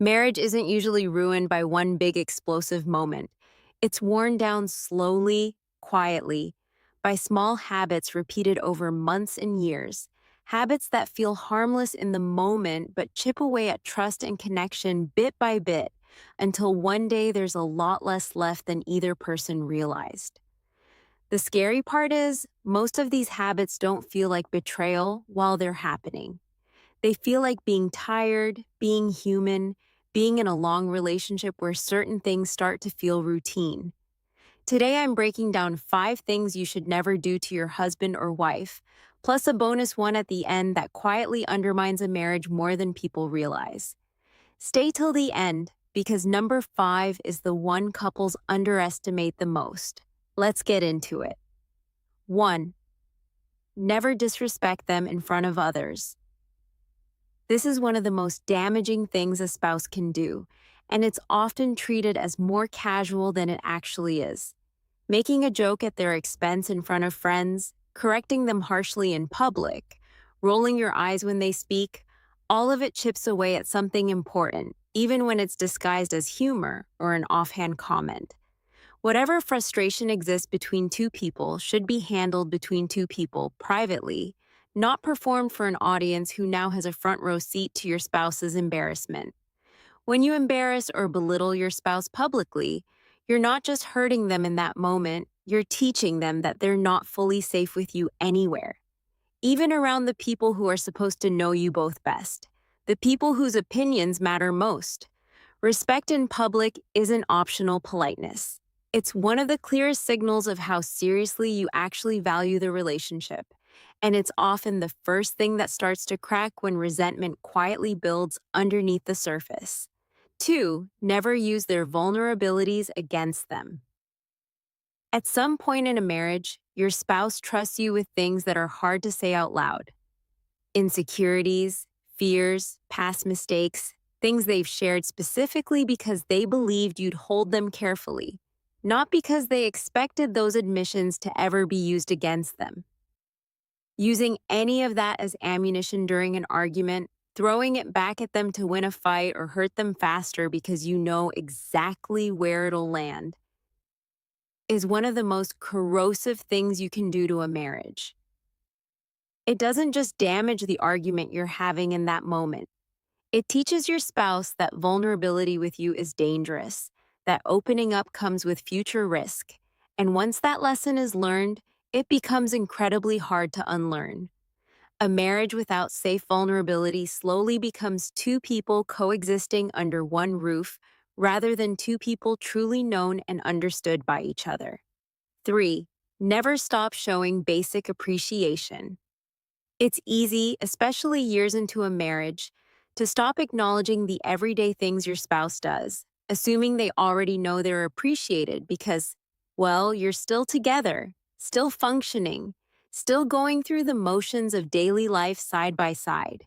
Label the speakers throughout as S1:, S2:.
S1: Marriage isn't usually ruined by one big explosive moment. It's worn down slowly, quietly, by small habits repeated over months and years. Habits that feel harmless in the moment but chip away at trust and connection bit by bit until one day there's a lot less left than either person realized. The scary part is, most of these habits don't feel like betrayal while they're happening. They feel like being tired, being human, being in a long relationship where certain things start to feel routine. Today, I'm breaking down 5 things you should never do to your husband or wife, plus a bonus one at the end that quietly undermines a marriage more than people realize. Stay till the end, because number 5 is the one couples underestimate the most. Let's get into it. 1. Never disrespect them in front of others. This is one of the most damaging things a spouse can do, and it's often treated as more casual than it actually is. Making a joke at their expense in front of friends, correcting them harshly in public, rolling your eyes when they speak, all of it chips away at something important, even when it's disguised as humor or an offhand comment. Whatever frustration exists between two people should be handled between two people privately, not performed for an audience who now has a front row seat to your spouse's embarrassment. When you embarrass or belittle your spouse publicly, you're not just hurting them in that moment, you're teaching them that they're not fully safe with you anywhere, even around the people who are supposed to know you both best, the people whose opinions matter most. Respect in public isn't optional politeness. It's one of the clearest signals of how seriously you actually value the relationship, and it's often the first thing that starts to crack when resentment quietly builds underneath the surface. 2. Never use their vulnerabilities against them. At some point in a marriage, your spouse trusts you with things that are hard to say out loud. Insecurities, fears, past mistakes, things they've shared specifically because they believed you'd hold them carefully, not because they expected those admissions to ever be used against them. Using any of that as ammunition during an argument, throwing it back at them to win a fight or hurt them faster because you know exactly where it'll land, is one of the most corrosive things you can do to a marriage. It doesn't just damage the argument you're having in that moment. It teaches your spouse that vulnerability with you is dangerous, that opening up comes with future risk, and once that lesson is learned, it becomes incredibly hard to unlearn. A marriage without safe vulnerability slowly becomes two people coexisting under one roof rather than two people truly known and understood by each other. 3. Never stop showing basic appreciation. It's easy, especially years into a marriage, to stop acknowledging the everyday things your spouse does, assuming they already know they're appreciated because, well, you're still together, still functioning, still going through the motions of daily life side by side.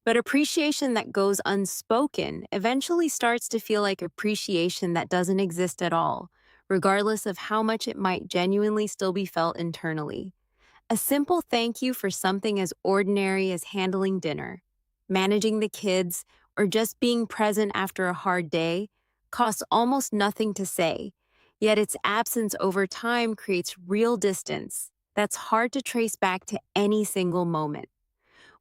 S1: But appreciation that goes unspoken eventually starts to feel like appreciation that doesn't exist at all, regardless of how much it might genuinely still be felt internally. A simple thank you for something as ordinary as handling dinner, managing the kids, or just being present after a hard day costs almost nothing to say, yet its absence over time creates real distance that's hard to trace back to any single moment.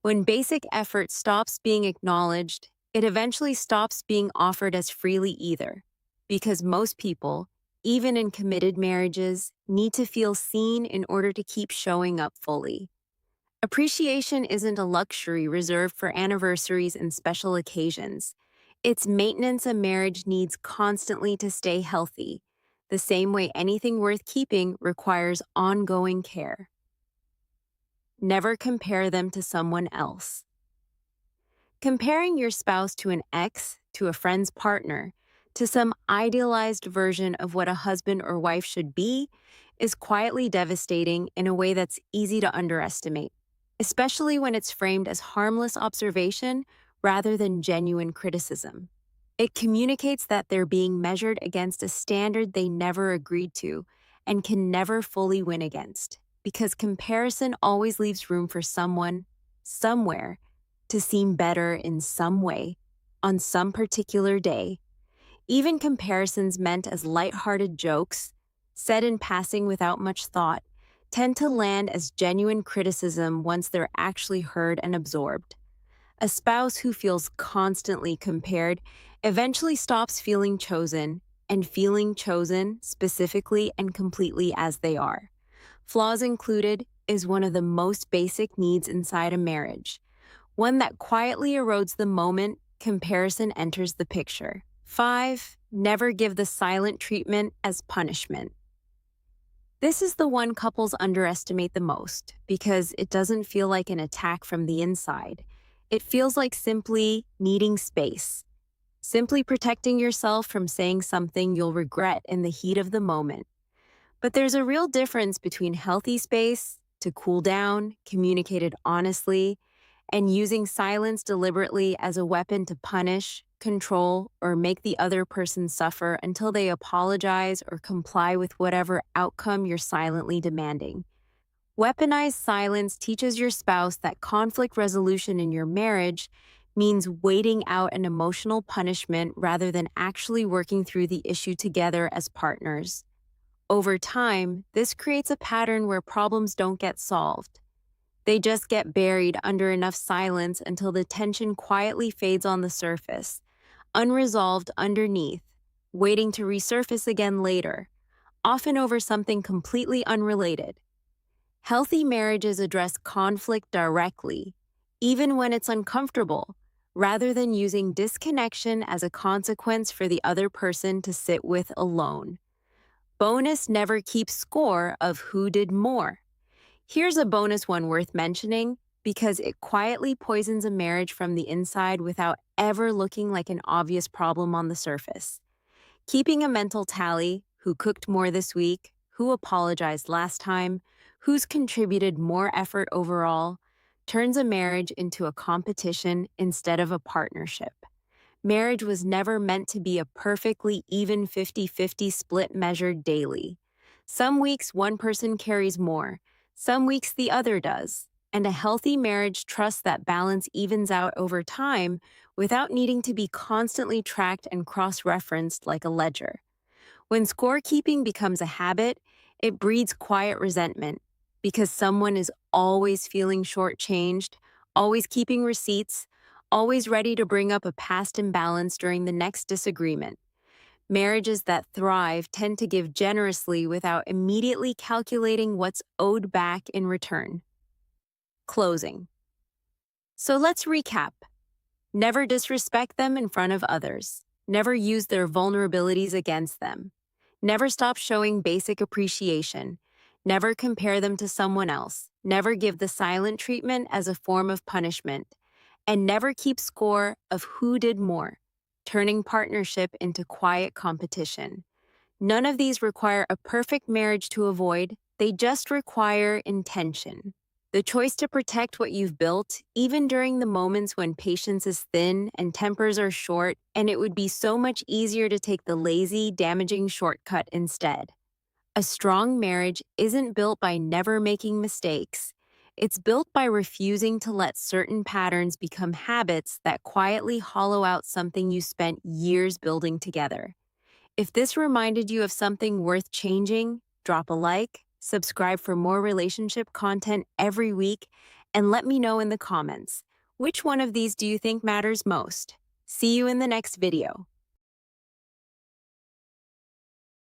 S1: When basic effort stops being acknowledged, it eventually stops being offered as freely either, because most people, even in committed marriages, need to feel seen in order to keep showing up fully. Appreciation isn't a luxury reserved for anniversaries and special occasions. It's maintenance a marriage needs constantly to stay healthy, the same way anything worth keeping requires ongoing care. Never compare them to someone else. Comparing your spouse to an ex, to a friend's partner, to some idealized version of what a husband or wife should be is quietly devastating in a way that's easy to underestimate, especially when it's framed as harmless observation rather than genuine criticism. It communicates that they're being measured against a standard they never agreed to and can never fully win against, because comparison always leaves room for someone, somewhere, to seem better in some way. on some particular day. Even comparisons meant as lighthearted jokes, said in passing without much thought, tend to land as genuine criticism once they're actually heard and absorbed. A spouse who feels constantly compared eventually stops feeling chosen and feeling chosen specifically and completely as they are. Flaws included is one of the most basic needs inside a marriage, one that quietly erodes the moment comparison enters the picture. 5. Never give the silent treatment as punishment. This is the one couples underestimate the most because it doesn't feel like an attack from the inside. It feels like simply needing space, simply protecting yourself from saying something you'll regret in the heat of the moment. But there's a real difference between healthy space to cool down, communicated honestly, and using silence deliberately as a weapon to punish, control, or make the other person suffer until they apologize or comply with whatever outcome you're silently demanding. Weaponized silence teaches your spouse that conflict resolution in your marriage means waiting out an emotional punishment rather than actually working through the issue together as partners. Over time, this creates a pattern where problems don't get solved. They just get buried under enough silence until the tension quietly fades on the surface, unresolved underneath, waiting to resurface again later, often over something completely unrelated. Healthy marriages address conflict directly, even when it's uncomfortable, rather than using disconnection as a consequence for the other person to sit with alone. Bonus never keeps score of who did more. Here's a bonus one worth mentioning because it quietly poisons a marriage from the inside without ever looking like an obvious problem on the surface. Keeping a mental tally: who cooked more this week, who apologized last time, who's contributed more effort overall, turns a marriage into a competition instead of a partnership. Marriage was never meant to be a perfectly even 50-50 split measured daily. Some weeks one person carries more, some weeks the other does, and a healthy marriage trusts that balance evens out over time without needing to be constantly tracked and cross-referenced like a ledger. When scorekeeping becomes a habit, it breeds quiet resentment because someone is always feeling shortchanged, always keeping receipts, always ready to bring up a past imbalance during the next disagreement. Marriages that thrive tend to give generously without immediately calculating what's owed back in return. Closing. So let's recap. Never disrespect them in front of others. Never use their vulnerabilities against them. Never stop showing basic appreciation. Never compare them to someone else. Never give the silent treatment as a form of punishment. And never keep score of who did more, turning partnership into quiet competition. None of these require a perfect marriage to avoid, they just require intention. The choice to protect what you've built, even during the moments when patience is thin and tempers are short, and it would be so much easier to take the lazy, damaging shortcut instead. A strong marriage isn't built by never making mistakes. It's built by refusing to let certain patterns become habits that quietly hollow out something you spent years building together. If this reminded you of something worth changing, drop a like, subscribe for more relationship content every week, and let me know in the comments, which one of these do you think matters most? See you in the next video.